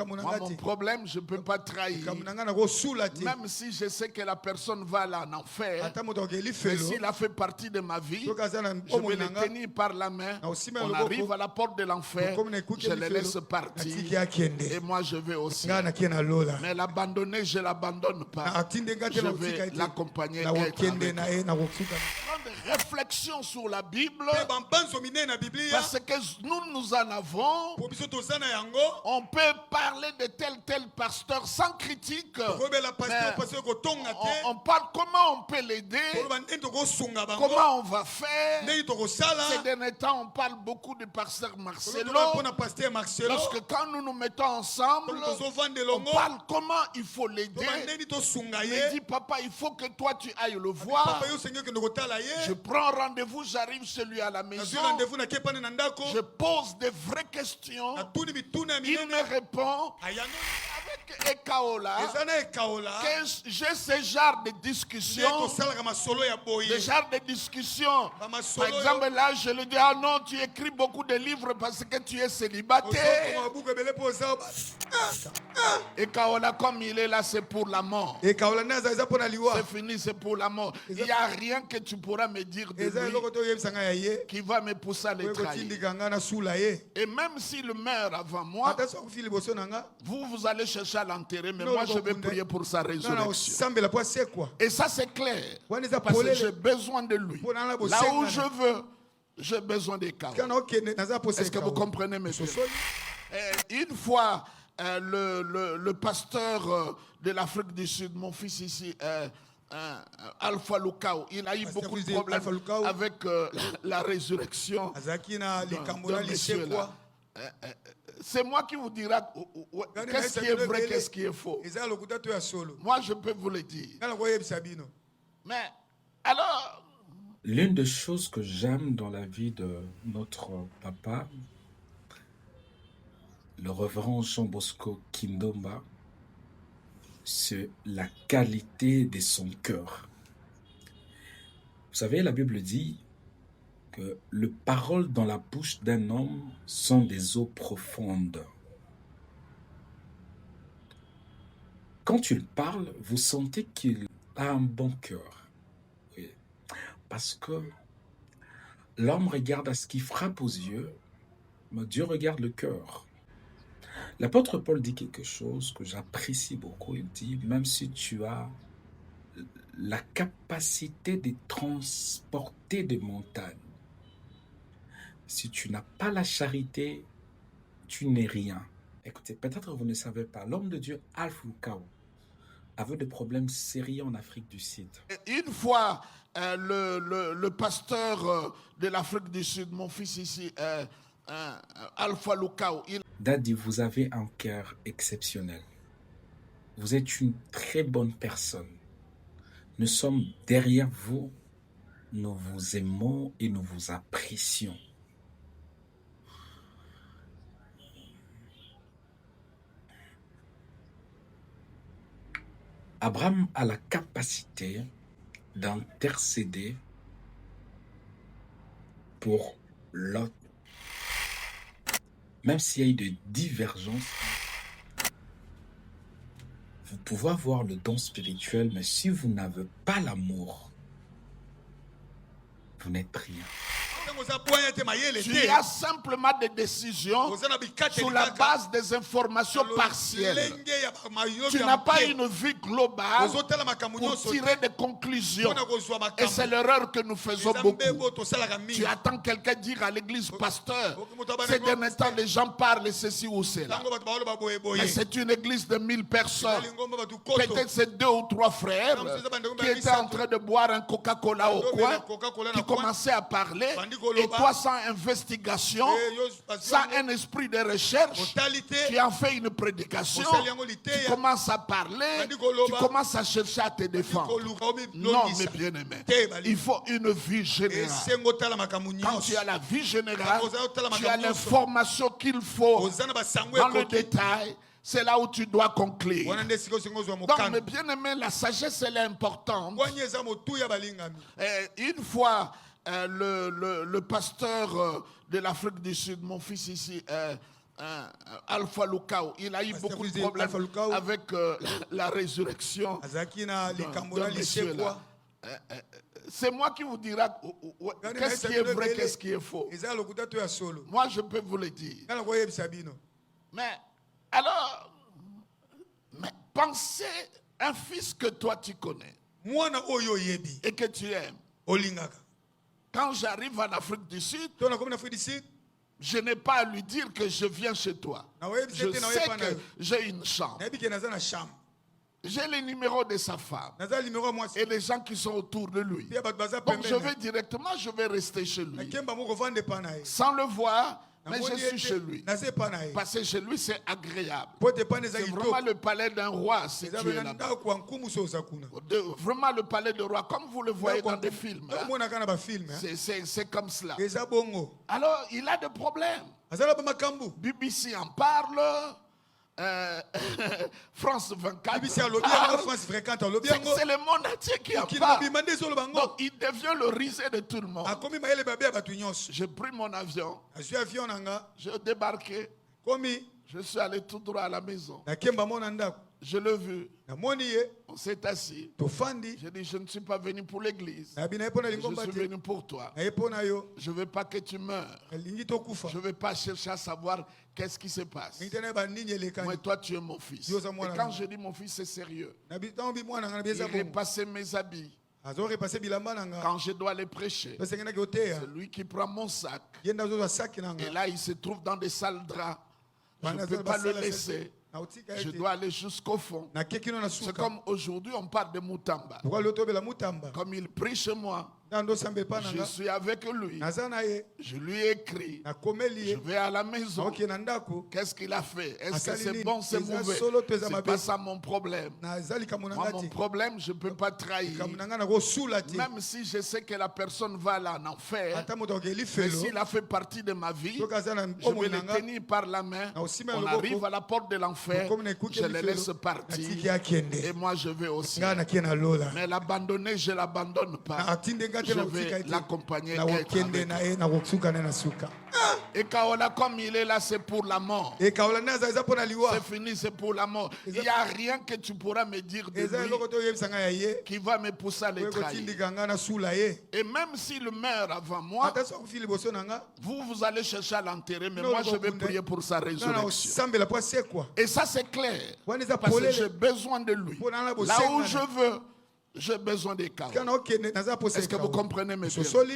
Moi, mon problème, je ne peux pas trahir. Même si je sais que la personne va là en enfer, mais s'il a fait partie de ma vie, je vais le tenir par la main. On arrive à la porte de l'enfer, je le laisse partir. Et moi, je vais aussi. Mais l'abandonner, je ne l'abandonne pas. Je vais l'accompagner. Réflexion sur la Bible, parce que nous en avons. On peut parler de tel pasteur sans critique. On parle comment on peut l'aider, comment on va faire. Ces derniers temps, on parle beaucoup du pasteur Marcelo. Lorsque quand nous nous mettons ensemble, on parle comment il faut l'aider. Il dit, papa, il faut que toi tu ailles le voir. Je prends rendez-vous, j'arrive chez lui à la maison. Je pose des vraies questions. Il me répond avec Ekaola que j'ai ce genre de discussion. Par exemple, là, je lui dis, ah non, tu écris beaucoup de livres parce que tu es célibataire. Ekaola, comme il est là, c'est pour la mort. C'est fini, c'est pour la mort. Il n'y a rien que tu pourras me dire de lui qui va me pousser à le trahir. Et même s'il meurt avant moi, vous allez chercher à l'enterrer, mais moi je vais prier pour sa résurrection. Et ça c'est clair, parce que j'ai besoin de lui. Là où je veux, j'ai besoin des cas. Est-ce que vous comprenez, monsieur? Une fois, le pasteur de l'Afrique du Sud, mon fils ici, Alpha Lukao, il a eu beaucoup de problèmes avec la résurrection de monsieur là. C'est moi qui vous dirai qu'est-ce qui est vrai, qu'est-ce qui est faux. Moi, je peux vous le dire. Mais alors... L'une des choses que j'aime dans la vie de notre papa, le révérend Jean Bosco Kindomba, c'est la qualité de son cœur. Vous savez, la Bible dit que les paroles dans la bouche d'un homme sont des eaux profondes. Quand il parle, vous sentez qu'il a un bon cœur. Oui. Parce que l'homme regarde à ce qui frappe aux yeux, mais Dieu regarde le cœur. L'apôtre Paul dit quelque chose que j'apprécie beaucoup. Il dit, même si tu as la capacité de transporter des montagnes, si tu n'as pas la charité, tu n'es rien. Écoutez, peut-être vous ne savez pas, l'homme de Dieu, Alpha Lukao, avait des problèmes sérieux en Afrique du Sud. Une fois, le pasteur de l'Afrique du Sud, mon fils ici, Alpha Lukao, Daddy, vous avez un cœur exceptionnel. Vous êtes une très bonne personne. Nous sommes derrière vous. Nous vous aimons et nous vous apprécions. Abraham a la capacité d'intercéder pour Lot. Même s'il y a eu des divergences, vous pouvez avoir le don spirituel, mais si vous n'avez pas l'amour, vous n'êtes rien. Tu as simplement des décisions sur la base des informations partielles. Tu n'as pas une vue globale pour tirer des conclusions. Et c'est l'erreur que nous faisons beaucoup. Tu attends quelqu'un dire à l'église, pasteur, ces derniers temps, les gens parlent ceci ou cela. Mais c'est une église de 1000 personnes. Peut-être c'est 2 ou 3 frères qui étaient en train de boire un Coca-Cola au coin, qui commençaient à parler. Et toi, sans investigation, sans un esprit de recherche, tu en fais une prédication, tu commences à parler, tu commences à chercher à te défendre. Non, mes bien-aimés, il faut une vie générale. Quand tu as la vie générale, tu as l'information qu'il faut dans le détail. C'est là où tu dois conclure. Donc, mes bien-aimés, la sagesse, elle est importante. Une fois, le pasteur de l'Afrique du Sud, mon fils ici, Alpha Lukao, il a eu beaucoup de problèmes avec la résurrection de monsieur là. C'est moi qui vous dira qu'est-ce qui est vrai, qu'est-ce qui est faux. Moi, je peux vous le dire. Mais alors, pensez un fils que toi tu connais et que tu aimes. Quand j'arrive en Afrique du Sud, je n'ai pas à lui dire que je viens chez toi. Je sais que j'ai une chambre. J'ai les numéros de sa femme et les gens qui sont autour de lui. Donc je vais directement, je vais rester chez lui. Sans le voir, mais je suis chez lui. Parce que chez lui, c'est agréable. C'est vraiment le palais d'un roi situé là-bas. Vraiment le palais d'un roi, comme vous le voyez dans des films. C'est comme cela. Alors, il a des problèmes. BBC en parle. France 24. C'est le monde entier qui en parle. Donc il devient le risé de tout le monde. J'ai pris mon avion. J'ai débarqué. Je suis allé tout droit à la maison. Je l'ai vu. On s'est assis. J'ai dit, je ne suis pas venu pour l'église. Je suis venu pour toi. Je ne veux pas que tu meurs. Je ne veux pas chercher à savoir qu'est-ce qui se passe. Moi, toi, tu es mon fils. Et quand je dis mon fils, c'est sérieux. Il repassait mes habits. Quand je dois aller prêcher, c'est lui qui prend mon sac. Et là, il se trouve dans des sales draps. Je ne peux pas le laisser. Je dois aller jusqu'au fond. C'est comme aujourd'hui, on parle de Mutamba. Comme il prie chez moi, je suis avec lui. Je lui ai écrit. Je vais à la maison. Qu'est-ce qu'il a fait? Est-ce que c'est bon, c'est mauvais? C'est pas ça mon problème. Moi, mon problème, je ne peux pas trahir. Même si je sais que la personne va là en enfer, mais s'il a fait partie de ma vie, je vais le tenir par la main. On arrive à la porte de l'enfer, je le laisse partir. Et moi, je vais aussi. Mais l'abandonner, je ne l'abandonne pas. Je vais l'accompagner. Et Kaola, comme il est là, c'est pour la mort. C'est fini, c'est pour la mort. Il n'y a rien que tu pourras me dire de lui qui va me pousser à le trahir. Et même s'il meurt avant moi, vous allez chercher à l'enterrer, mais moi je vais prier pour sa résurrection. Et ça c'est clair. Parce que j'ai besoin de lui. Là où je veux, j'ai besoin des cas. Est-ce que vous comprenez, mes frères?